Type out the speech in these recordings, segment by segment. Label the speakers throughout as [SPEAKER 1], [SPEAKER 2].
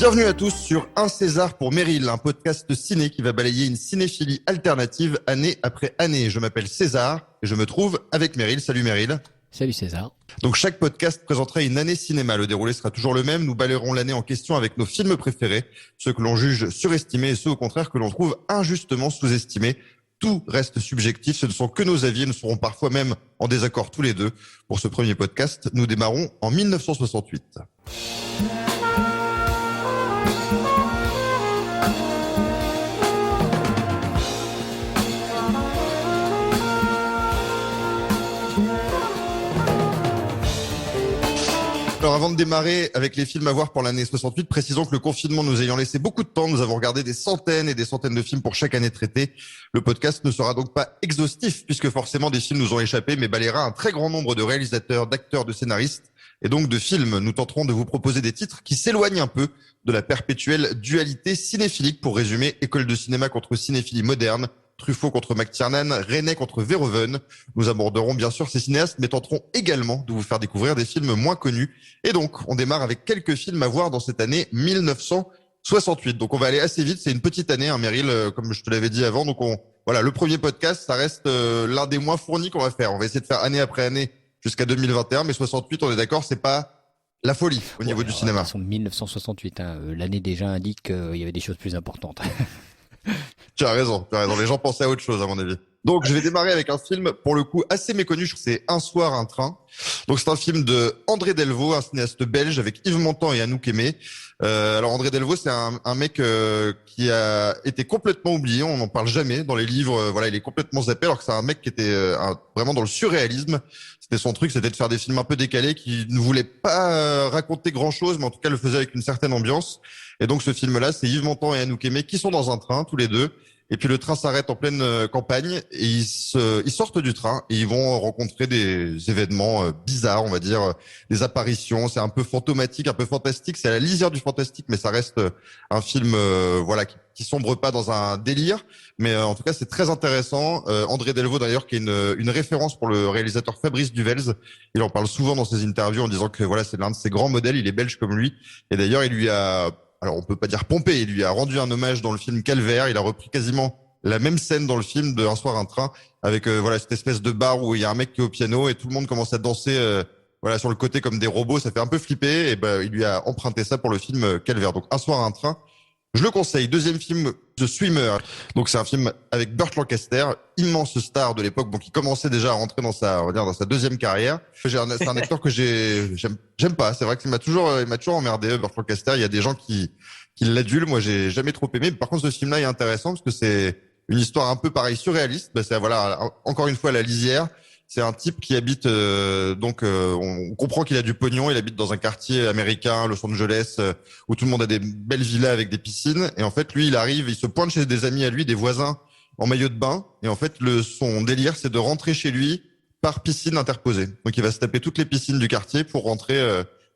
[SPEAKER 1] Bienvenue à tous sur Un César pour Meryl, un podcast ciné qui va balayer une cinéphilie alternative année après année. Je m'appelle César et je me trouve avec Meryl. Salut Meryl.
[SPEAKER 2] Salut César.
[SPEAKER 1] Donc chaque podcast présentera une année cinéma. Le déroulé sera toujours le même. Nous balayerons l'année en question avec nos films préférés, ceux que l'on juge surestimés et ceux au contraire que l'on trouve injustement sous-estimés. Tout reste subjectif, ce ne sont que nos avis et nous serons parfois même en désaccord tous les deux. Pour ce premier podcast, nous démarrons en 1968. Alors avant de démarrer avec les films à voir pour l'année 68, précisons que le confinement nous ayant laissé beaucoup de temps, nous avons regardé des centaines et des centaines de films pour chaque année traitée. Le podcast ne sera donc pas exhaustif puisque forcément des films nous ont échappé, mais balayera un très grand nombre de réalisateurs, d'acteurs, de scénaristes et donc de films. Nous tenterons de vous proposer des titres qui s'éloignent un peu de la perpétuelle dualité cinéphilique. Pour résumer, école de cinéma contre cinéphilie moderne, Truffaut contre McTiernan, Resnais contre Verhoeven. Nous aborderons bien sûr ces cinéastes, mais tenterons également de vous faire découvrir des films moins connus. Et donc, on démarre avec quelques films à voir dans cette année 1968. Donc, on va aller assez vite. C'est une petite année, hein, Meryl, comme je te l'avais dit avant. Donc, voilà, le premier podcast, ça reste l'un des moins fournis qu'on va faire. On va essayer de faire année après année jusqu'à 2021, mais 68, on est d'accord, c'est pas la folie au niveau du cinéma.
[SPEAKER 2] De toute façon, 1968, l'année déjà indique qu'il y avait des choses plus importantes.
[SPEAKER 1] Tu as raison. Les gens pensaient à autre chose, à mon avis. Donc, je vais démarrer avec un film, pour le coup, assez méconnu. C'est Un soir, un train. Donc, c'est un film de André Delvaux, un cinéaste belge avec Yves Montand et Anouk Aimée. Alors, André Delvaux, c'est un mec qui a été complètement oublié. On n'en parle jamais dans les livres. Voilà, il est complètement zappé, alors que c'est un mec qui était vraiment dans le surréalisme. C'était son truc, c'était de faire des films un peu décalés qui ne voulaient pas raconter grand-chose, mais en tout cas le faisait avec une certaine ambiance. Et donc, ce film-là, c'est Yves Montand et Anouk Aimée qui sont dans un train, tous les deux. Et puis le train s'arrête en pleine campagne et ils sortent du train et ils vont rencontrer des événements bizarres, on va dire, des apparitions. C'est un peu fantomatique, un peu fantastique. C'est à la lisière du fantastique, mais ça reste un film voilà qui sombre pas dans un délire. Mais en tout cas, c'est très intéressant. André Delvaux d'ailleurs, qui est une référence pour le réalisateur Fabrice Duvels. Il en parle souvent dans ses interviews en disant que voilà, c'est l'un de ses grands modèles. Il est belge comme lui. Et d'ailleurs, il lui a alors on peut pas dire pompé, il lui a rendu un hommage dans le film Calvaire, il a repris quasiment la même scène dans le film de Un soir un train avec voilà cette espèce de bar où il y a un mec qui est au piano et tout le monde commence à danser voilà sur le côté comme des robots, ça fait un peu flipper et il lui a emprunté ça pour le film Calvaire. Donc Un soir un train, je le conseille. Deuxième film, The Swimmer. Donc c'est un film avec Burt Lancaster, immense star de l'époque, bon qui commençait déjà à rentrer dans sa deuxième carrière. C'est un acteur que j'aime pas. C'est vrai qu'il m'a toujours emmerdé, Burt Lancaster. Il y a des gens qui l'adulent. Moi, j'ai jamais trop aimé. Mais par contre, ce film-là est intéressant parce que c'est une histoire un peu pareil surréaliste. C'est voilà encore une fois la lisière. C'est un type qui habite on comprend qu'il a du pognon, il habite dans un quartier américain, Los Angeles, où tout le monde a des belles villas avec des piscines. Et en fait, lui, il arrive, il se pointe chez des amis à lui, des voisins en maillot de bain. Et en fait, son délire, c'est de rentrer chez lui par piscine interposée. Donc, il va se taper toutes les piscines du quartier pour rentrer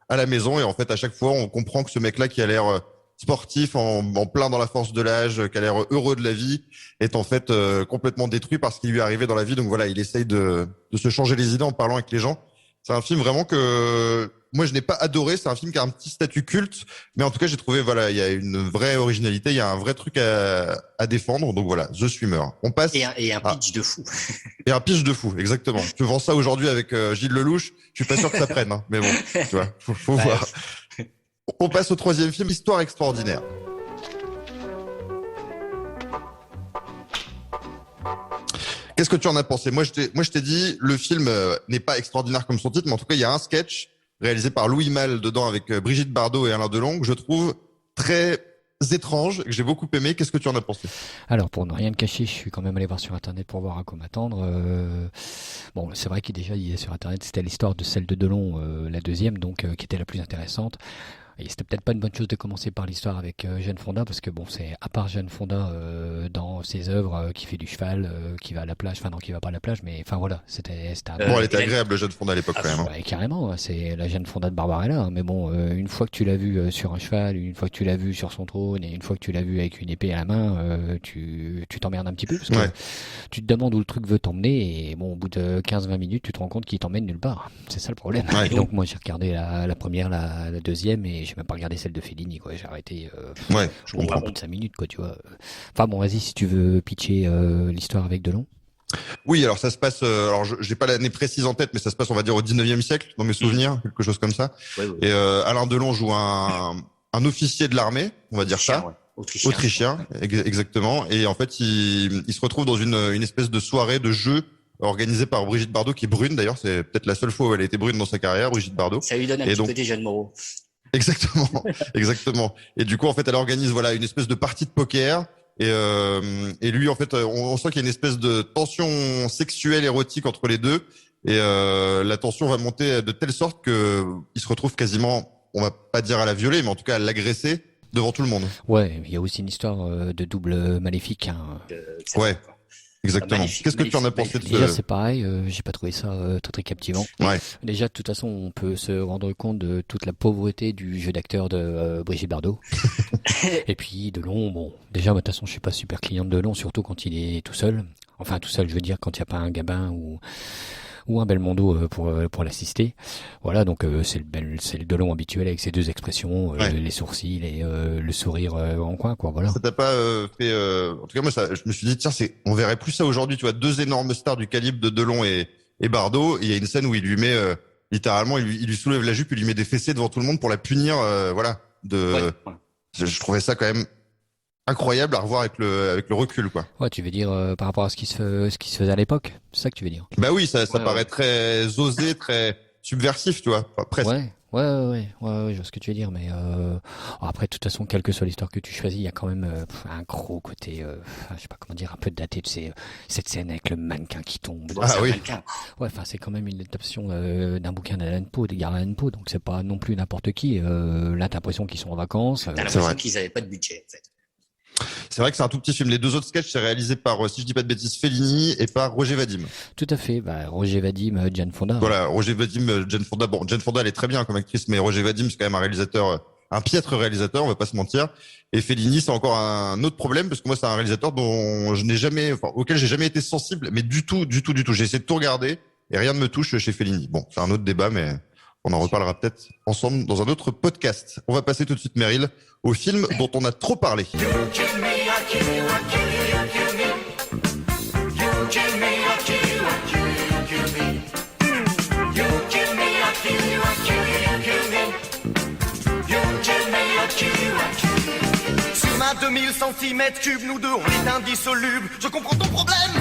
[SPEAKER 1] à la maison. Et en fait, à chaque fois, on comprend que ce mec-là qui a l'air sportif, en plein dans la force de l'âge, qui a l'air heureux de la vie, est en fait complètement détruit par ce qui lui est arrivé dans la vie. Donc voilà, il essaye de se changer les idées en parlant avec les gens. C'est un film vraiment que moi je n'ai pas adoré. C'est un film qui a un petit statut culte, mais en tout cas j'ai trouvé voilà, il y a une vraie originalité, il y a un vrai truc à défendre. Donc voilà, The Swimmer. On passe
[SPEAKER 3] et un pitch de fou.
[SPEAKER 1] Et un pitch de fou, exactement. Tu vends ça aujourd'hui avec Gilles Lelouch, je suis pas sûr que ça prenne, hein. Mais bon, tu vois, faut voir. On passe au troisième film, Histoire extraordinaire. Qu'est-ce que tu en as pensé ? Moi, je t'ai dit, le film n'est pas extraordinaire comme son titre, mais en tout cas, il y a un sketch réalisé par Louis Malle dedans avec Brigitte Bardot et Alain Delon que je trouve très étrange, que j'ai beaucoup aimé. Qu'est-ce que tu en as pensé ?
[SPEAKER 2] Alors, pour ne rien te cacher, je suis quand même allé voir sur Internet pour voir à quoi m'attendre. Bon, c'est vrai qu'il déjà, il y a sur Internet, c'était l'histoire de celle de Delon, la deuxième, donc qui était la plus intéressante. Et c'était peut-être pas une bonne chose de commencer par l'histoire avec Jane Fonda, parce que bon, c'est à part Jane Fonda dans ses œuvres qui fait du cheval, qui va à la plage, enfin non, qui va pas à la plage, mais enfin voilà, c'était
[SPEAKER 1] bon, elle était agréable, Jane Fonda à l'époque quand même.
[SPEAKER 2] Ouais, carrément, c'est la Jane Fonda de Barbarella, hein, mais bon, une fois que tu l'as vue sur un cheval, une fois que tu l'as vue sur son trône, et une fois que tu l'as vue avec une épée à la main, tu t'emmerdes un petit peu, parce que tu te demandes où le truc veut t'emmener, et bon, au bout de 15-20 minutes, tu te rends compte qu'il t'emmène nulle part. C'est ça le problème.
[SPEAKER 1] Ouais,
[SPEAKER 2] et donc moi j'ai regardé la première, la deuxième, et j'ai même pas regardé celle de Fellini, quoi. J'ai arrêté
[SPEAKER 1] Ouais, je
[SPEAKER 2] au
[SPEAKER 1] comprends.
[SPEAKER 2] bout de 5 minutes, quoi, tu vois. Enfin bon, vas-y, si tu veux pitcher l'histoire avec Delon.
[SPEAKER 1] Oui, alors ça se passe. Alors, j'ai pas l'année précise en tête, mais ça se passe, on va dire, au 19e siècle, dans mes souvenirs, quelque chose comme ça.
[SPEAKER 3] Ouais, ouais.
[SPEAKER 1] Et Alain Delon joue un officier de l'armée, on va dire
[SPEAKER 3] Autrichien,
[SPEAKER 1] ça,
[SPEAKER 3] ouais. Autrichien.
[SPEAKER 1] autrichien, exactement. Et en fait, il se retrouve dans une espèce de soirée de jeu organisée par Brigitte Bardot, qui est brune d'ailleurs. C'est peut-être la seule fois où elle a été brune dans sa carrière, Brigitte Bardot.
[SPEAKER 3] Ça lui donne un
[SPEAKER 1] Et
[SPEAKER 3] petit
[SPEAKER 1] donc,
[SPEAKER 3] côté Jeanne Moreau.
[SPEAKER 1] exactement, exactement. Et du coup, en fait, elle organise voilà une espèce de partie de poker. Et lui, en fait, on sent qu'il y a une espèce de tension sexuelle érotique entre les deux. Et la tension va monter de telle sorte que il se retrouve quasiment, on va pas dire à la violer, mais en tout cas à l'agresser devant tout le monde.
[SPEAKER 2] Ouais, il y a aussi une histoire de double maléfique, hein.
[SPEAKER 1] Ouais, exactement.
[SPEAKER 3] Magnifique,
[SPEAKER 1] Qu'est-ce que tu en as
[SPEAKER 3] magnifique,
[SPEAKER 1] pensé de
[SPEAKER 2] Déjà,
[SPEAKER 1] ce...
[SPEAKER 2] c'est pareil, j'ai pas trouvé ça très captivant.
[SPEAKER 1] Ouais,
[SPEAKER 2] Déjà, de toute façon, on peut se rendre compte de toute la pauvreté du jeu d'acteur de Brigitte Bardot. Et puis, Delon, bon, déjà, de toute façon, je suis pas super client de Delon, surtout quand il est tout seul. Enfin, tout seul, je veux dire, quand il n'y a pas un Gabin ou un Belmondo pour l'assister. Voilà, donc c'est le Delon habituel avec ses deux expressions,
[SPEAKER 1] ouais.
[SPEAKER 2] les sourcils et le sourire en coin, quoi, voilà.
[SPEAKER 1] Ça t'a pas fait... En tout cas, moi, je me suis dit, tiens, on verrait plus ça aujourd'hui. Tu vois, deux énormes stars du calibre de Delon et Bardot. Et il y a une scène où il lui met... littéralement, il lui soulève la jupe, il lui met des fessées devant tout le monde pour la punir. Voilà.
[SPEAKER 3] Ouais, ouais.
[SPEAKER 1] Je trouvais ça quand même incroyable à revoir avec le recul, quoi.
[SPEAKER 2] Ouais, tu veux dire par rapport à ce qui se faisait à l'époque, c'est ça que tu veux dire?
[SPEAKER 1] Bah oui, ça
[SPEAKER 3] Ouais,
[SPEAKER 1] paraît très osé, très subversif, tu vois, enfin, presque.
[SPEAKER 2] Ouais, je vois ce que tu veux dire, mais après, de toute façon, quelle que soit l'histoire que tu choisis, il y a quand même un gros côté, je sais pas comment dire, un peu daté de cette scène avec le mannequin qui tombe.
[SPEAKER 3] Bon,
[SPEAKER 1] Ah
[SPEAKER 3] c'est un
[SPEAKER 1] oui.
[SPEAKER 3] mannequin.
[SPEAKER 2] Ouais, enfin, c'est quand même une adaptation d'un bouquin d'Alan Poe, d'Edgar Allan Poe, donc c'est pas non plus n'importe qui. Là, t'as l'impression qu'ils sont en vacances.
[SPEAKER 3] T'as
[SPEAKER 1] C'est
[SPEAKER 3] l'impression
[SPEAKER 1] vrai.
[SPEAKER 3] qu'ils avaient pas de budget, en fait.
[SPEAKER 1] C'est vrai que c'est un tout petit film. Les deux autres sketchs, c'est réalisé par, si je dis pas de bêtises, Fellini et par Roger Vadim.
[SPEAKER 2] Tout à fait. Bah, Roger Vadim, Jane Fonda.
[SPEAKER 1] Voilà, Roger Vadim, Jane Fonda. Bon, Jane Fonda, elle est très bien comme actrice, mais Roger Vadim, c'est quand même un réalisateur, un piètre réalisateur, on va pas se mentir. Et Fellini, c'est encore un autre problème, parce que moi, c'est un réalisateur dont auquel j'ai jamais été sensible, mais du tout. J'ai essayé de tout regarder, et rien ne me touche chez Fellini. Bon, c'est un autre débat, mais on en reparlera peut-être ensemble dans un autre podcast. On va passer tout de suite, Meryl, au film dont on a trop parlé.
[SPEAKER 4] Sur ma 2000 cm3, nous deux, on est indissolubles. Je comprends ton problème.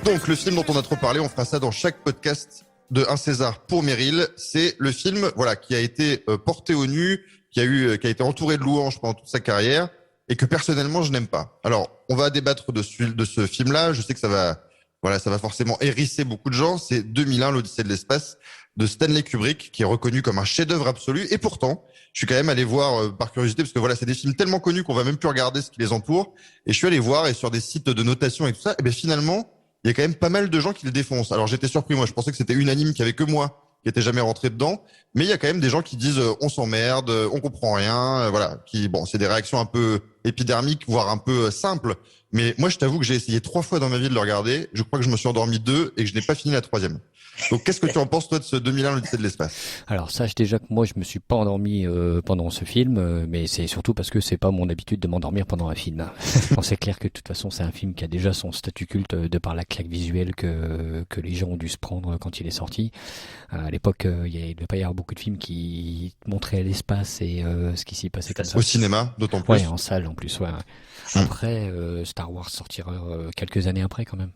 [SPEAKER 1] Donc, le film dont on a trop parlé, on fera ça dans chaque podcast de Un César pour Meryl. C'est le film, voilà, qui a été porté au nu, qui a été entouré de louanges pendant toute sa carrière, et que personnellement, je n'aime pas. Alors, on va débattre de ce film-là. Je sais que ça va forcément hérisser beaucoup de gens. C'est 2001, l'Odyssée de l'espace, de Stanley Kubrick, qui est reconnu comme un chef-d'œuvre absolu. Et pourtant, je suis quand même allé voir par curiosité, parce que voilà, c'est des films tellement connus qu'on va même plus regarder ce qui les entoure. Et je suis allé voir, et sur des sites de notation et tout ça, et bien finalement, il y a quand même pas mal de gens qui le défoncent. Alors j'étais surpris, moi, je pensais que c'était unanime, qu'il y avait que moi qui était jamais rentré dedans. Mais il y a quand même des gens qui disent on s'emmerde, on comprend rien, voilà. C'est des réactions un peu épidermiques, voire un peu simples. Mais moi, je t'avoue que j'ai essayé 3 fois dans ma vie de le regarder. Je crois que je me suis endormi 2 et que je n'ai pas fini la 3e. Donc, qu'est-ce que tu en penses, toi, de ce 2001, l'Odyssée de l'espace?
[SPEAKER 2] Alors sache déjà que moi je me suis pas endormi pendant ce film, mais c'est surtout parce que c'est pas mon habitude de m'endormir pendant un film. Bon, c'est clair que de toute façon c'est un film qui a déjà son statut culte de par la claque visuelle que les gens ont dû se prendre quand il est sorti. À l'époque, il devait pas y avoir beaucoup de films qui montraient l'espace et ce qui s'y passait comme ça.
[SPEAKER 1] Au cinéma, d'autant plus.
[SPEAKER 2] Ouais, en salle en plus. Ouais. Après, Star Wars sortira quelques années après quand même.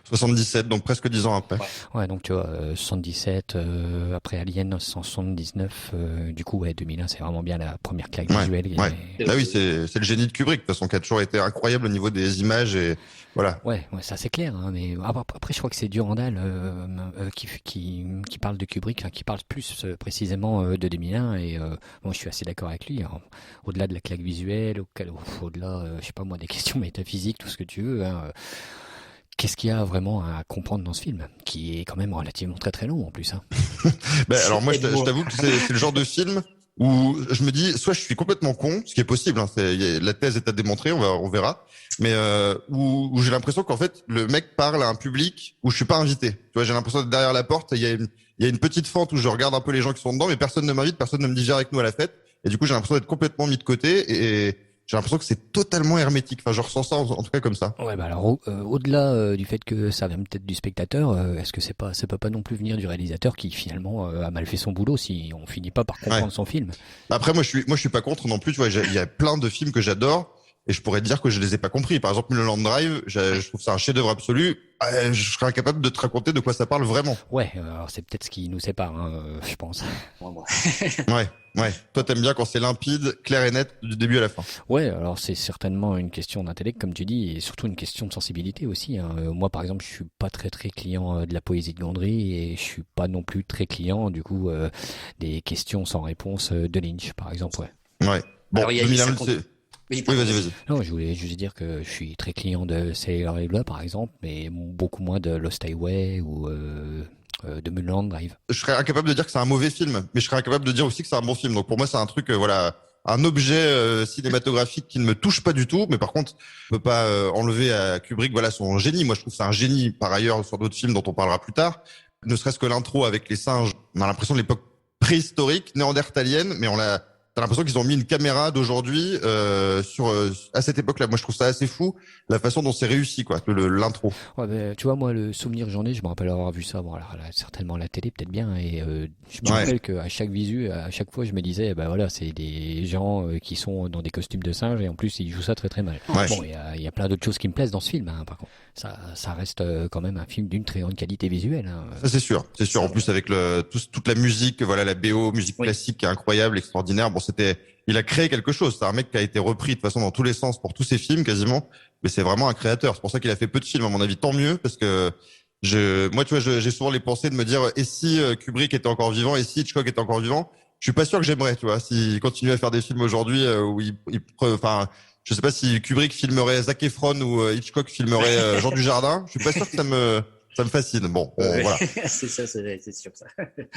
[SPEAKER 1] 77, donc presque 10 ans après.
[SPEAKER 2] Ouais, donc tu vois, 77, après Alien 179, du coup, ouais, 2001, c'est vraiment bien la première claque visuelle.
[SPEAKER 1] Ouais. Ah oui, c'est le génie de Kubrick, de toute façon, qui a toujours été incroyable au niveau des images et voilà.
[SPEAKER 2] Ouais, ça c'est clair, hein, mais après, je crois que c'est Durandal qui parle de Kubrick, hein, qui parle plus précisément de 2001, et bon, je suis assez d'accord avec lui, hein. Au-delà de la claque visuelle, au-delà, je sais pas moi, des questions métaphysiques, tout ce que tu veux, hein, qu'est-ce qu'il y a vraiment à comprendre dans ce film, qui est quand même relativement très très long en plus, hein.
[SPEAKER 1] Alors moi, je t'avoue que c'est le genre de film où je me dis, soit je suis complètement con, ce qui est possible, hein, la thèse est à démontrer, on verra, mais où j'ai l'impression qu'en fait le mec parle à un public où je suis pas invité. Tu vois, j'ai l'impression d'être derrière la porte, il y a une petite fente où je regarde un peu les gens qui sont dedans, mais personne ne m'invite, personne ne me dit viens avec nous à la fête. Et du coup, j'ai l'impression d'être complètement mis de côté et j'ai l'impression que c'est totalement hermétique. Enfin, je ressens ça en tout cas comme ça.
[SPEAKER 2] Ouais, bah alors au-delà du fait que ça vient peut-être du spectateur, est-ce que ça peut pas non plus venir du réalisateur qui finalement a mal fait son boulot si on finit pas par comprendre
[SPEAKER 1] Ouais.
[SPEAKER 2] son film?
[SPEAKER 1] Après, moi, je suis pas contre non plus. Tu vois, il y a plein de films que j'adore et je pourrais te dire que je les ai pas compris. Par exemple, Mulholland Drive, je trouve ça un chef-d'œuvre absolu. Je serais incapable de te raconter de quoi ça parle vraiment.
[SPEAKER 2] Ouais, alors c'est peut-être ce qui nous sépare, hein, je pense.
[SPEAKER 3] Moi.
[SPEAKER 1] Ouais, ouais. Toi, t'aimes bien quand c'est limpide, clair et net du début à la fin.
[SPEAKER 2] Ouais, alors c'est certainement une question d'intellect, comme tu dis, et surtout une question de sensibilité aussi, hein. Moi, par exemple, je suis pas très client de la poésie de Gondry, et je suis pas non plus très client, du coup, des questions sans réponse de Lynch, par exemple, ouais.
[SPEAKER 1] Ouais. Bon,
[SPEAKER 3] Alors, il y a
[SPEAKER 1] 2001,
[SPEAKER 3] ça
[SPEAKER 1] c'est...
[SPEAKER 3] compte-
[SPEAKER 1] Oui, vas-y.
[SPEAKER 2] Non, je voulais juste dire que je suis très client de Sailor Hula, par exemple, mais beaucoup moins de Lost Highway ou de Mulholland Drive.
[SPEAKER 1] Je serais incapable de dire que c'est un mauvais film, mais je serais incapable de dire aussi que c'est un bon film. Donc pour moi, c'est un truc, voilà, un objet cinématographique qui ne me touche pas du tout. Mais par contre, on peut pas enlever à Kubrick, voilà, son génie. Moi, je trouve que c'est un génie par ailleurs sur d'autres films dont on parlera plus tard. Ne serait-ce que l'intro avec les singes, on a l'impression de l'époque préhistorique, néandertalienne, mais t'as l'impression qu'ils ont mis une caméra d'aujourd'hui à cette époque-là. Moi, je trouve ça assez fou la façon dont c'est réussi, quoi, l'intro.
[SPEAKER 2] Ouais, ben, tu vois, moi, le souvenir que j'en ai, je me rappelle avoir vu ça. Bon, alors, là, certainement la télé, peut-être bien. Et je me
[SPEAKER 1] Ouais.
[SPEAKER 2] rappelle qu'à chaque visu, à chaque fois, je me disais, ben voilà, c'est des gens qui sont dans des costumes de singes et en plus, ils jouent ça très mal.
[SPEAKER 1] Ouais.
[SPEAKER 2] Bon, il y a plein d'autres choses qui me plaisent dans ce film, hein, par contre. Ça reste quand même un film d'une très grande qualité visuelle, hein.
[SPEAKER 1] Ça, c'est sûr, c'est sûr. En plus, avec toute la musique, voilà, la BO, musique classique qui est incroyable, extraordinaire. Bon, il a créé quelque chose. C'est un mec qui a été repris de toute façon dans tous les sens pour tous ses films quasiment. Mais c'est vraiment un créateur. C'est pour ça qu'il a fait peu de films, à mon avis. Tant mieux, parce que moi, tu vois, j'ai souvent les pensées de me dire, et si Kubrick était encore vivant, et si Hitchcock était encore vivant, je suis pas sûr que j'aimerais, tu vois, s'il continue à faire des films aujourd'hui où enfin, je sais pas si Kubrick filmerait Zac Efron ou Hitchcock filmerait Jean Dujardin. Je suis pas sûr que ça me fascine. Bon, voilà.
[SPEAKER 3] c'est ça, c'est sûr ça.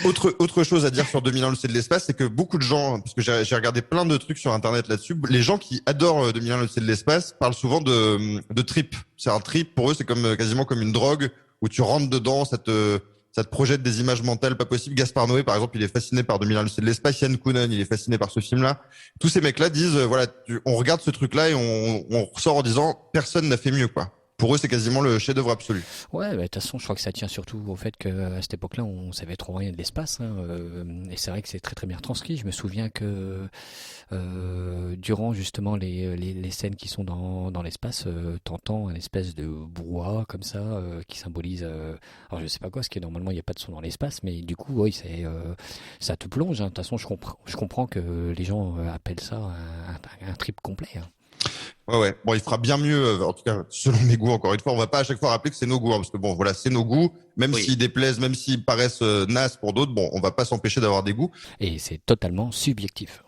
[SPEAKER 1] Autre chose à dire sur 2001 l'Odyssée de l'espace, c'est que beaucoup de gens, parce que j'ai regardé plein de trucs sur internet là-dessus, les gens qui adorent 2001 l'Odyssée de l'espace parlent souvent de trip. C'est un trip pour eux, c'est quasiment comme une drogue où tu rentres dedans, ça te projette des images mentales pas possibles. Gaspard Noé, par exemple, il est fasciné par 2001 l'Odyssée de l'espace. Yann Kounen, il est fasciné par ce film-là. Tous ces mecs-là disent, voilà, on regarde ce truc-là et on ressort en disant, personne n'a fait mieux, quoi. Pour eux, c'est quasiment le chef-d'œuvre absolu.
[SPEAKER 2] Ouais, bah, de toute façon, je crois que ça tient surtout au fait qu'à cette époque-là, on savait trop rien de l'espace, hein, et c'est vrai que c'est très bien transcrit. Je me souviens que durant justement les scènes qui sont dans l'espace, t'entends un espèce de brouhaha comme ça qui symbolise. Alors je sais pas quoi, parce que normalement il n'y a pas de son dans l'espace, mais du coup, oui, ça te plonge, hein. De toute façon, je comprends que les gens appellent ça un trip complet, hein.
[SPEAKER 1] Ouais. Bon, il fera bien mieux, en tout cas, selon mes goûts, encore une fois. On va pas à chaque fois rappeler que c'est nos goûts, hein, parce que bon, voilà, c'est nos goûts. Même s'ils déplaisent, même s'ils paraissent nazes pour d'autres, bon, on va pas s'empêcher d'avoir des goûts.
[SPEAKER 2] Et c'est totalement subjectif.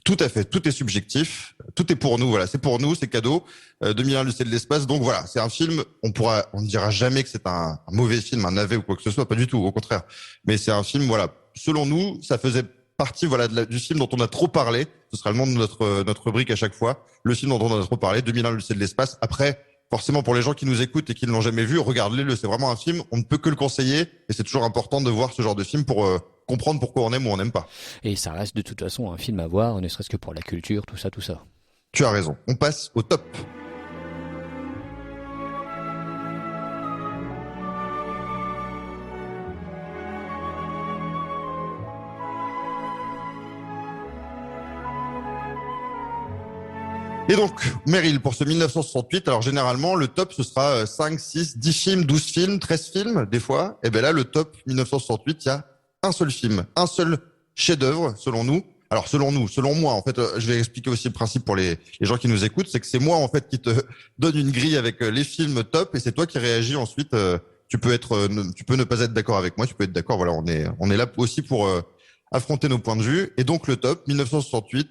[SPEAKER 1] Tout à fait. Tout est subjectif. Tout est pour nous. Voilà. C'est pour nous. C'est cadeau. 2001, l'Odyssée de l'espace. Donc voilà. C'est un film. On ne dira jamais que c'est un mauvais film, un navet ou quoi que ce soit. Pas du tout. Au contraire. Mais c'est un film, voilà. Selon nous, ça faisait partie, voilà, du film dont on a trop parlé. Ce sera le nom de notre rubrique à chaque fois. Le film dont on a trop parlé. 2001, l'Odyssée de l'espace. Après, forcément, pour les gens qui nous écoutent et qui ne l'ont jamais vu, regardez-le. C'est vraiment un film. On ne peut que le conseiller. Et c'est toujours important de voir ce genre de film pour comprendre pourquoi on aime ou on n'aime pas.
[SPEAKER 2] Et ça reste de toute façon un film à voir, ne serait-ce que pour la culture, tout ça.
[SPEAKER 1] Tu as raison. On passe au top. Et donc, Meryl, pour ce 1968, alors généralement, le top, ce sera 5, 6, 10 films, 12 films, 13 films, des fois. Et bien là, le top 1968, il y a un seul film, un seul chef-d'œuvre, selon nous. Alors, selon moi, en fait, je vais expliquer aussi le principe pour les gens qui nous écoutent, c'est que c'est moi, en fait, qui te donne une grille avec les films top, et c'est toi qui réagis ensuite. Tu peux ne pas être d'accord avec moi, tu peux être d'accord. Voilà, on est là aussi pour affronter nos points de vue. Et donc, le top, 1968,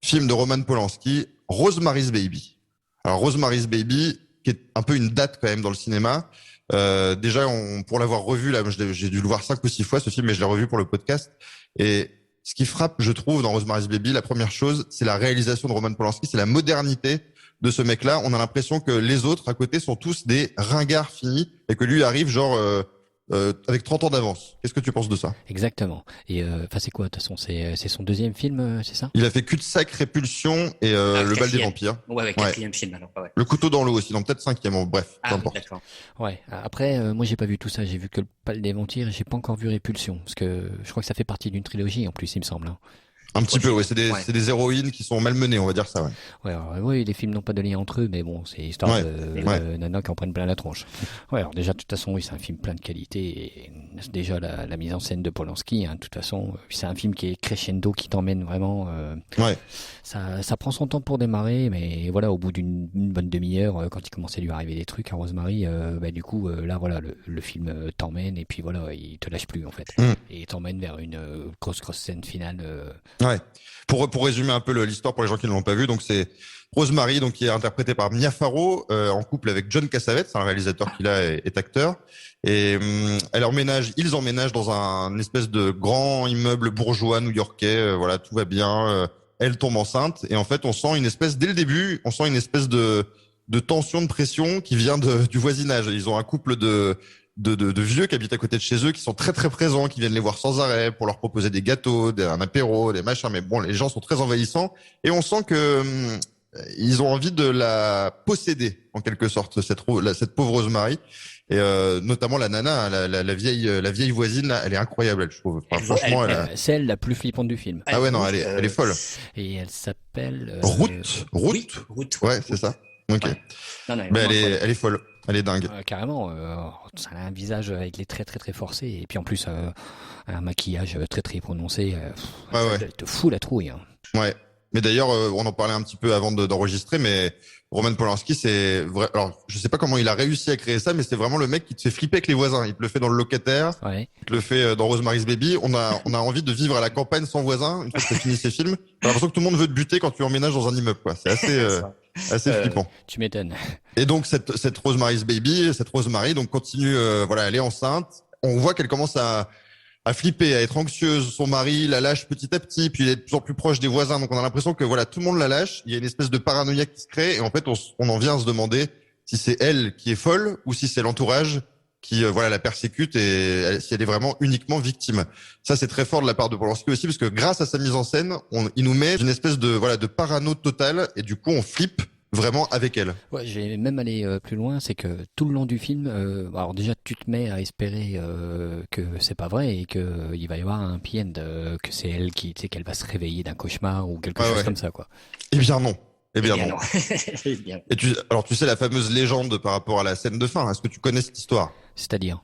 [SPEAKER 1] film de Roman Polanski, Rosemary's Baby. Alors, Rosemary's Baby, qui est un peu une date quand même dans le cinéma. Déjà, pour l'avoir revu, là, j'ai dû le voir 5 ou 6 fois, ce film, mais je l'ai revu pour le podcast. Et ce qui frappe, je trouve, dans Rosemary's Baby, la première chose, c'est la réalisation de Roman Polanski, c'est la modernité de ce mec-là. On a l'impression que les autres à côté sont tous des ringards finis et que lui arrive genre avec 30 ans d'avance. Qu'est-ce que tu penses de ça?
[SPEAKER 2] Exactement. Et enfin, c'est quoi, de toute façon, c'est son deuxième film, c'est ça?
[SPEAKER 1] Il a fait Cul-de-sac, Répulsion et Le Bal des Vampires.
[SPEAKER 3] Ouais, quatrième film alors. Ouais.
[SPEAKER 1] Le Couteau dans l'eau aussi, donc peut-être cinquième, bref, peu
[SPEAKER 3] Ah,
[SPEAKER 1] importe.
[SPEAKER 3] d'accord.
[SPEAKER 2] Ouais. Après, moi, j'ai pas vu tout ça. J'ai vu que le Bal des Vampires et j'ai pas encore vu Répulsion. Parce que je crois que ça fait partie d'une trilogie, en plus, il me semble. Hein.
[SPEAKER 1] Un petit peu, ouais, c'est
[SPEAKER 3] Ouais.
[SPEAKER 1] des héroïnes qui sont malmenées, on va dire ça, ouais.
[SPEAKER 2] Ouais, alors, ouais, les films n'ont pas de lien entre eux, mais bon, c'est histoire
[SPEAKER 1] Ouais,
[SPEAKER 2] de nana qui en prennent plein la tronche. Ouais, alors déjà, de toute façon, oui, c'est un film plein de qualité. Et déjà, la mise en scène de Polanski, hein, de toute façon, c'est un film qui est crescendo, qui t'emmène vraiment.
[SPEAKER 1] Ouais.
[SPEAKER 2] Ça prend son temps pour démarrer, mais voilà, au bout d'une bonne demi-heure, quand il commence à lui arriver des trucs à Rosemary, du coup, là, voilà, le film t'emmène, et puis voilà, il te lâche plus, en fait.
[SPEAKER 1] Mm.
[SPEAKER 2] Et il t'emmène vers une grosse scène finale.
[SPEAKER 1] Ouais. Pour résumer un peu l'histoire pour les gens qui ne l'ont pas vu, donc c'est Rosemary, donc qui est interprétée par Mia Farrow, en couple avec John Cassavetes, un réalisateur qui là est acteur. Et ils emménagent dans un espèce de grand immeuble bourgeois new-yorkais. Voilà, tout va bien. Elle tombe enceinte et en fait, on sent une espèce dès le début, on sent une espèce de tension, de pression qui vient du voisinage. Ils ont un couple de vieux qui habitent à côté de chez eux, qui sont très très présents, qui viennent les voir sans arrêt pour leur proposer des gâteaux, un apéro, des machins. Mais bon, les gens sont très envahissants et on sent que ils ont envie de la posséder en quelque sorte, cette pauvre Rosemary. Et notamment la nana, hein, la vieille voisine, là, elle est incroyable, je trouve. Enfin, franchement,
[SPEAKER 2] C'est elle la plus flippante du film.
[SPEAKER 1] ah ouais, non, elle est folle.
[SPEAKER 2] Et elle s'appelle...
[SPEAKER 1] Ruth.
[SPEAKER 3] Oui,
[SPEAKER 1] Ouais, c'est ça. Ok.
[SPEAKER 3] Ouais. Non,
[SPEAKER 1] Mais elle est folle. Elle est dingue.
[SPEAKER 2] Carrément, ça a un visage avec les traits très très forcés et puis en plus un maquillage très très prononcé.
[SPEAKER 1] Ouais.
[SPEAKER 2] Elle te fout la trouille. Hein.
[SPEAKER 1] Ouais. Mais d'ailleurs, on en parlait un petit peu avant d'enregistrer, mais Roman Polanski, c'est vrai. Alors, je sais pas comment il a réussi à créer ça, mais c'est vraiment le mec qui te fait flipper avec les voisins. Il te le fait dans Le Locataire,
[SPEAKER 2] Ouais.
[SPEAKER 1] il te le fait dans Rosemary's Baby. On a envie de vivre à la campagne sans voisins une fois que tu as fini ces films. T'as l'impression que tout le monde veut te buter quand tu emménages dans un immeuble, quoi. C'est assez flippant.
[SPEAKER 2] Tu m'étonnes.
[SPEAKER 1] Et donc cette Rosemary's Baby, cette Rosemary, donc continue, voilà, elle est enceinte. On voit qu'elle commence à flipper, à être anxieuse. Son mari la lâche petit à petit, puis il est de plus en plus proche des voisins. Donc on a l'impression que voilà, tout le monde la lâche. Il y a une espèce de paranoïa qui se crée, et en fait on en vient à se demander si c'est elle qui est folle ou si c'est l'entourage qui voilà la persécute et si elle est vraiment uniquement victime. Ça c'est très fort de la part de Polanski aussi, parce que grâce à sa mise en scène, il nous met une espèce de parano totale, et du coup on flippe vraiment avec elle.
[SPEAKER 2] Ouais, j'ai même allé plus loin, c'est que tout le long du film, alors déjà tu te mets à espérer que c'est pas vrai et que il va y avoir un happy end, que c'est elle qui, tu sais, qu'elle va se réveiller d'un cauchemar ou quelque chose comme ça, quoi.
[SPEAKER 1] Eh bien non. Eh bien
[SPEAKER 3] Eh bien,
[SPEAKER 1] non.
[SPEAKER 3] non. Eh bien.
[SPEAKER 1] Et alors tu sais la fameuse légende par rapport à la scène de fin. Est-ce que tu connais cette histoire?
[SPEAKER 2] C'est-à-dire,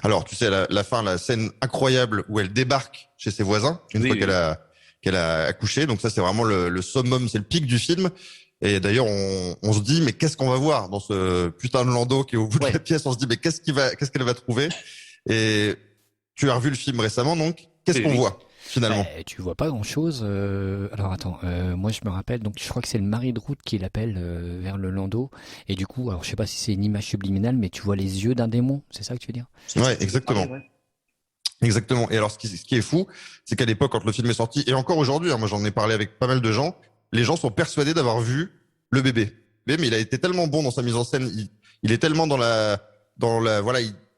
[SPEAKER 1] Alors tu sais la fin, la scène incroyable où elle débarque chez ses voisins une fois qu'elle a accouché. Donc ça c'est vraiment le summum, c'est le pic du film. Et d'ailleurs, on se dit, mais qu'est-ce qu'on va voir dans ce putain de landau qui est au bout de la pièce? On se dit, mais qu'est-ce qu'elle va trouver? Et tu as revu le film récemment, donc qu'est-ce qu'on voit finalement?
[SPEAKER 2] tu vois pas grand-chose. Alors attends, moi je me rappelle, donc je crois que c'est le mari de Ruth qui l'appelle vers le landau. Et du coup, alors je sais pas si c'est une image subliminale, mais tu vois les yeux d'un démon. C'est ça que tu veux dire?
[SPEAKER 1] Ouais, exactement. Exactement. Et alors, ce qui est fou, c'est qu'à l'époque, quand le film est sorti, et encore aujourd'hui, hein, moi j'en ai parlé avec pas mal de gens, les gens sont persuadés d'avoir vu le bébé. Mais il a été tellement bon dans sa mise en scène, il est tellement voilà,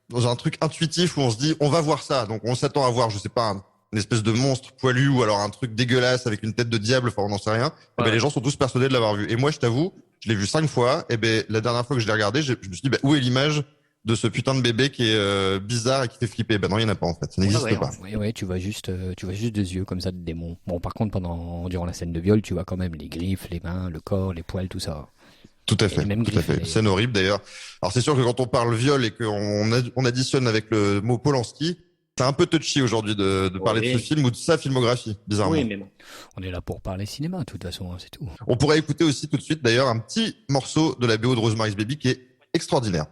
[SPEAKER 1] dans un truc intuitif où on se dit, on va voir ça. Donc on s'attend à voir, je sais pas, une espèce de monstre poilu ou alors un truc dégueulasse avec une tête de diable, enfin on n'en sait rien. Et ben, les gens sont tous persuadés de l'avoir vu. Et moi, je t'avoue, je l'ai vu 5 fois. Et ben, la dernière fois que je l'ai regardé, je me suis dit, où est l'image de ce putain de bébé qui est bizarre et qui fait flipper? Ben non, il n'y en a pas en fait, ça n'existe pas.
[SPEAKER 2] Ouais, tu vois juste deux yeux comme ça de démon. Bon, par contre, durant la scène de viol, tu vois quand même les griffes, les mains, le corps, les poils, tout ça.
[SPEAKER 1] Tout à fait. Tout à fait. Scène horrible d'ailleurs. Alors c'est sûr que quand on parle viol et qu'on additionne avec le mot Polanski, c'est un peu touchy aujourd'hui de parler de ce film ou de sa filmographie, bizarrement.
[SPEAKER 3] Oui, mais bon.
[SPEAKER 2] On est là pour parler cinéma, de toute façon, hein, c'est tout.
[SPEAKER 1] On pourrait écouter aussi tout de suite d'ailleurs un petit morceau de la BO de Rosemary's Baby qui est extraordinaire.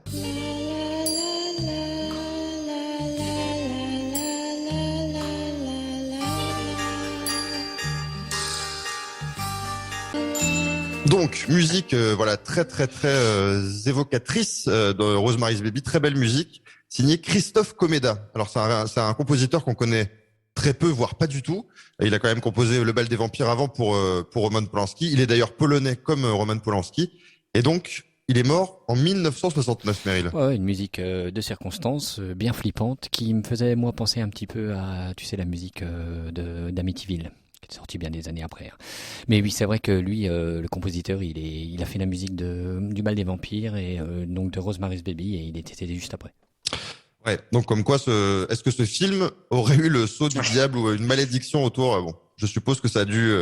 [SPEAKER 1] Donc musique voilà très très très évocatrice de Rosemary's Baby, très belle musique signée Christophe Komeda. Alors c'est un compositeur qu'on connaît très peu, voire pas du tout. Il a quand même composé Le Bal des Vampires avant pour Roman Polanski. Il est d'ailleurs polonais comme Roman Polanski. Et donc il est mort en 1969, Meryl.
[SPEAKER 2] Ouais, une musique de circonstance, bien flippante, qui me faisait moi penser un petit peu à, tu sais, la musique d'Amityville, qui est sortie bien des années après, hein. Mais oui, c'est vrai que lui, le compositeur, il a fait la musique du Bal des Vampires et donc de Rosemary's Baby, et il était décédé juste après.
[SPEAKER 1] Ouais, donc comme quoi, est-ce que ce film aurait eu le sceau du diable ou une malédiction autour? Bon, je suppose que ça a dû,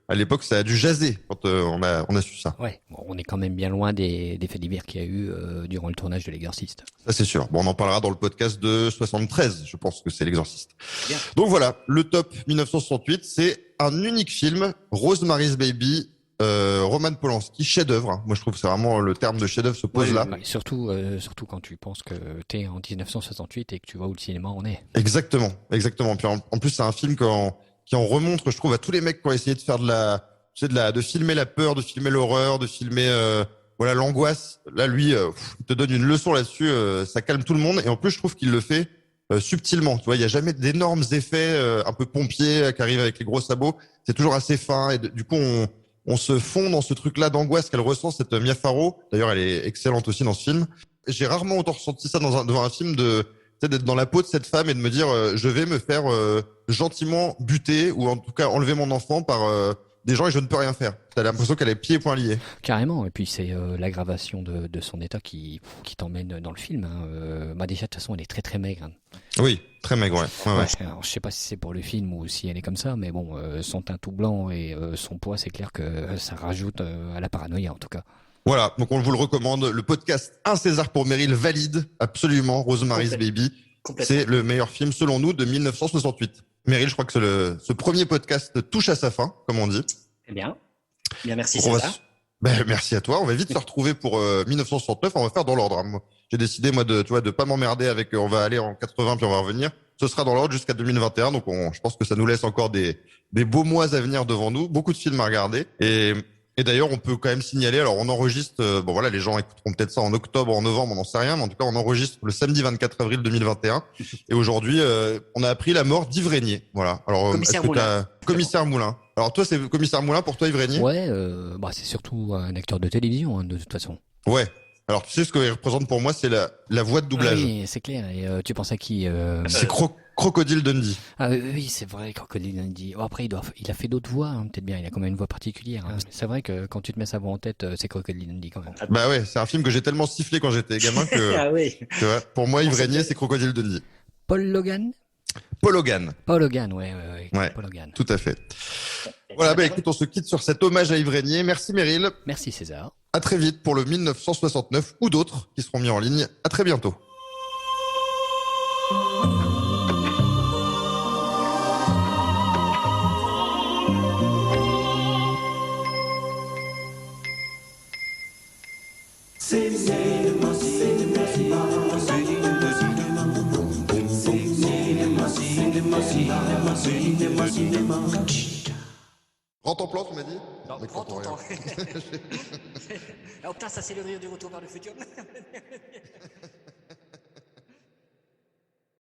[SPEAKER 1] à l'époque, ça a dû jaser quand on a su ça.
[SPEAKER 2] Ouais, bon, on est quand même bien loin des faits divers qu'il y a eu durant le tournage de L'Exorciste.
[SPEAKER 1] Ça, c'est sûr. Bon, on en parlera dans le podcast de 73, je pense que c'est L'Exorciste.
[SPEAKER 3] Bien.
[SPEAKER 1] Donc voilà, le top 1968, c'est un unique film, Rosemary's Baby, Roman Polanski, chef-d'œuvre, hein. Moi, je trouve que c'est vraiment le terme de chef-d'œuvre se pose
[SPEAKER 3] Oui,
[SPEAKER 1] là.
[SPEAKER 3] oui,
[SPEAKER 2] Ouais, surtout quand tu penses que t'es en 1968 et que tu vois où le cinéma en est.
[SPEAKER 1] Exactement, exactement. Puis en plus, c'est un film qui en remontre, je trouve, à tous les mecs qui ont essayé de faire de filmer la peur, de filmer l'horreur, de filmer, voilà, l'angoisse. Là, lui, il te donne une leçon là-dessus, ça calme tout le monde. Et en plus, je trouve qu'il le fait subtilement. Tu vois, il y a jamais d'énormes effets un peu pompiers qui arrivent avec les gros sabots. C'est toujours assez fin. Et du coup, on se fond dans ce truc-là d'angoisse qu'elle ressent, cette Mia Farrow. D'ailleurs, elle est excellente aussi dans ce film. J'ai rarement autant ressenti ça devant un film d'être dans la peau de cette femme et de me dire je vais me faire gentiment buter ou en tout cas enlever mon enfant par des gens et je ne peux rien faire. T'as l'impression qu'elle est pieds et poings liés.
[SPEAKER 2] Carrément, et puis c'est l'aggravation de son état qui t'emmène dans le film, hein. Bah déjà, de toute façon, elle est très très maigre, hein.
[SPEAKER 1] Oui, très maigre, ouais. Ouais, ouais.
[SPEAKER 2] Alors, je sais pas si c'est pour le film ou si elle est comme ça, mais bon, son teint tout blanc et son poids, c'est clair que ça rajoute à la paranoïa en tout cas.
[SPEAKER 1] Voilà, donc on vous le recommande. Le podcast Un César pour Meryl valide absolument Rosemary's Baby.
[SPEAKER 3] Complètement.
[SPEAKER 1] C'est le meilleur film selon nous de 1968. Meryl, je crois que ce premier podcast touche à sa fin, comme on dit.
[SPEAKER 3] Eh bien. Bien, merci,
[SPEAKER 1] On va
[SPEAKER 3] César.
[SPEAKER 1] merci à toi. On va vite se retrouver pour 1969. On va faire dans l'ordre, hein. Moi, j'ai décidé moi de pas m'emmerder avec. On va aller en 80 puis on va revenir. Ce sera dans l'ordre jusqu'à 2021. Donc je pense que ça nous laisse encore des beaux mois à venir devant nous. Beaucoup de films à regarder. Et d'ailleurs, on peut quand même signaler. Alors on enregistre. Bon voilà, les gens écouteront peut-être ça en octobre, en novembre, on n'en sait rien. Mais en tout cas, on enregistre le samedi 24 avril 2021. Et aujourd'hui, on a appris la mort d'Yves Régnier. Voilà. Alors
[SPEAKER 3] Commissaire
[SPEAKER 1] est-ce que
[SPEAKER 3] Moulin.
[SPEAKER 1] Commissaire Moulin. Alors toi, c'est Commissaire Moulin pour toi, Yves Régnier?
[SPEAKER 2] Ouais, bah c'est surtout un acteur de télévision, hein, de toute façon.
[SPEAKER 1] Ouais. Alors, tu sais ce qu'il représente pour moi, c'est la voix de doublage.
[SPEAKER 2] Oui, c'est clair. Et tu penses à qui
[SPEAKER 1] C'est Crocodile Dundee.
[SPEAKER 2] Ah oui, c'est vrai, Crocodile Dundee. Oh, après, il a fait d'autres voix, hein, peut-être bien. Il a quand même une voix particulière, hein. C'est vrai que quand tu te mets sa voix en tête, c'est Crocodile Dundee quand même.
[SPEAKER 1] Bah ouais, c'est un film que j'ai tellement sifflé quand j'étais gamin que,
[SPEAKER 3] Ah oui.
[SPEAKER 1] tu vois, pour moi, Yves
[SPEAKER 3] Ah,
[SPEAKER 1] Régnier,
[SPEAKER 3] c'était-
[SPEAKER 1] c'est Crocodile Dundee.
[SPEAKER 2] Paul Logan
[SPEAKER 1] Paul Hogan,
[SPEAKER 2] Paul Logan, ouais.
[SPEAKER 1] Ouais.
[SPEAKER 2] Paul Logan.
[SPEAKER 1] tout à fait. Voilà, bah écoute, on se quitte sur cet hommage à Yves Régnier. Merci Meryl.
[SPEAKER 2] Merci César.
[SPEAKER 1] À très vite pour le 1969 ou d'autres qui seront mis en ligne. À très bientôt. Rentre en plan, tu m'as dit?
[SPEAKER 3] Non,
[SPEAKER 1] Mais
[SPEAKER 3] prends
[SPEAKER 1] quand on
[SPEAKER 3] ton temps.
[SPEAKER 1] regarde.
[SPEAKER 3] Oh putain, ça c'est le rire du retour vers le futur.